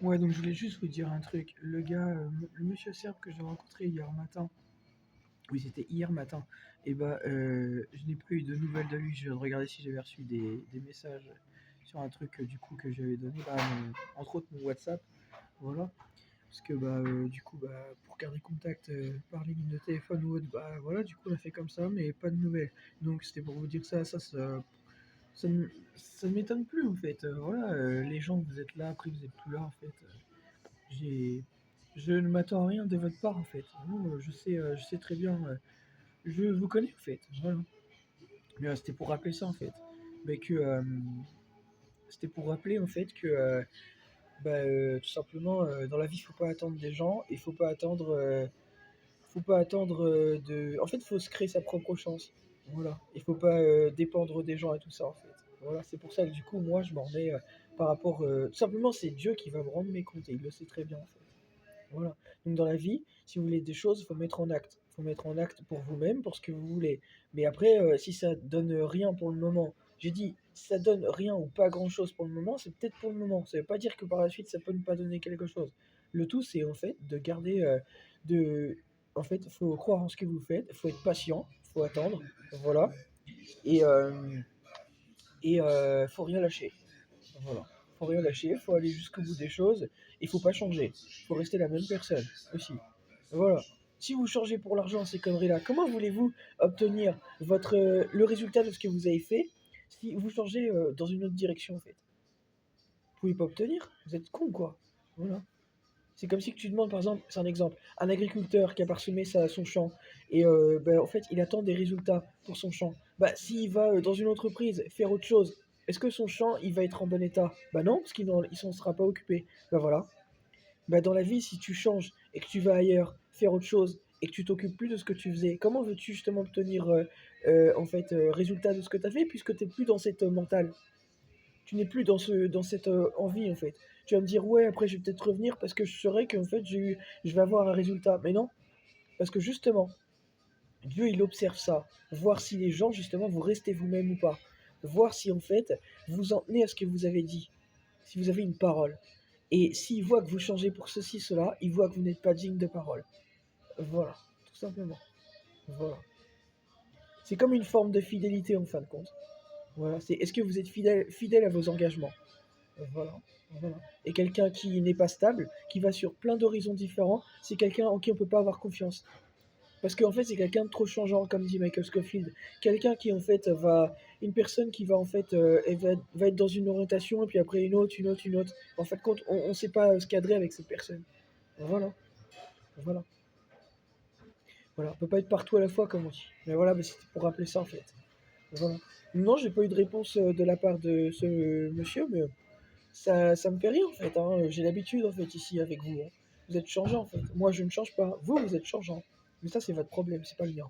Ouais, donc je voulais juste vous dire un truc. Le gars, le monsieur serbe que j'ai rencontré hier matin, oui, c'était hier matin, et bah, je n'ai pas eu de nouvelles de lui. Je viens de regarder si j'avais reçu des messages sur un truc du coup que j'avais donné, bah, entre autres mon WhatsApp, voilà. Parce que bah, du coup, bah, pour garder contact par ligne de téléphone ou autre, bah voilà, du coup on a fait comme ça, mais pas de nouvelles. Donc c'était pour vous dire ça ne m'étonne plus en fait. Voilà, les gens, vous êtes là, après vous êtes plus là en fait. J'ai, je ne m'attends à rien de votre part en fait. Vous, je sais très bien, je vous connais en fait. Voilà. Mais c'était pour rappeler ça en fait. Mais que c'était pour rappeler en fait que bah, tout simplement dans la vie, il faut pas attendre des gens, il faut pas attendre de. En fait, il faut se créer sa propre chance. Voilà. Il faut pas dépendre des gens et tout ça en fait. Voilà, c'est pour ça que du coup, moi, je m'en remets par rapport. Tout simplement, c'est Dieu qui va me rendre mes comptes et il le sait très bien en fait. Voilà. Donc dans la vie, si vous voulez des choses, il faut mettre en acte. Il faut mettre en acte pour vous-même, pour ce que vous voulez. Mais après, si ça donne rien pour le moment, j'ai dit, si ça donne rien ou pas grand-chose pour le moment, c'est peut-être pour le moment. Ça veut pas dire que par la suite, ça peut ne pas donner quelque chose. Le tout, c'est en fait de garder, de, en fait, faut croire en ce que vous faites, faut être patient, faut attendre, voilà, et faut rien lâcher. Voilà. Faut rien lâcher, faut aller jusqu'au bout des choses, il faut pas changer. Faut rester la même personne aussi. Voilà. Si vous changez pour l'argent, ces conneries-là, comment voulez-vous obtenir le résultat de ce que vous avez fait si vous changez dans une autre direction en fait? Vous pouvez pas obtenir, vous êtes con quoi. Voilà. C'est comme si que tu demandes, par exemple, c'est un exemple, un agriculteur qui a parsemé son champ et ben, en fait il attend des résultats pour son champ. Bah, s'il va dans une entreprise faire autre chose, est-ce que son champ il va être en bon état? Bah non, parce il s'en sera pas occupé. Bah voilà. Bah dans la vie, si tu changes et que tu vas ailleurs faire autre chose et que tu t'occupes plus de ce que tu faisais, comment veux-tu justement obtenir en fait résultat de ce que tu as fait puisque tu n'es plus dans cette mentale? Tu n'es plus dans cette envie en fait. Tu vas me dire ouais après je vais peut-être revenir parce que je saurais qu'en fait je vais avoir un résultat. Mais non, parce que justement, Dieu il observe ça, voir si les gens justement vous restez vous-même ou pas, voir si en fait vous en tenez à ce que vous avez dit, si vous avez une parole. Et s'il voit que vous changez pour ceci, cela, il voit que vous n'êtes pas digne de parole. Voilà, tout simplement. Voilà. C'est comme une forme de fidélité en fin de compte. Voilà, c'est est-ce que vous êtes fidèle à vos engagements? Voilà, voilà. Et quelqu'un qui n'est pas stable, qui va sur plein d'horizons différents, c'est quelqu'un en qui on peut pas avoir confiance. Parce qu'en fait, c'est quelqu'un de trop changeant, comme dit Michael Scofield. Quelqu'un qui, en fait, une personne qui va, en fait, va être dans une orientation, et puis après une autre, une autre, une autre. En fin de compte, on ne sait pas se cadrer avec cette personne. Voilà, voilà, voilà. On peut pas être partout à la fois, comme on dit. Mais voilà, mais c'était pour rappeler ça, en fait. Voilà. Non, j'ai pas eu de réponse de la part de ce monsieur, mais ça me fait rire en fait, hein. J'ai l'habitude en fait ici avec vous, hein. Vous êtes changeant en fait. Moi je ne change pas. Vous êtes changeant. Mais ça c'est votre problème, c'est pas le mien.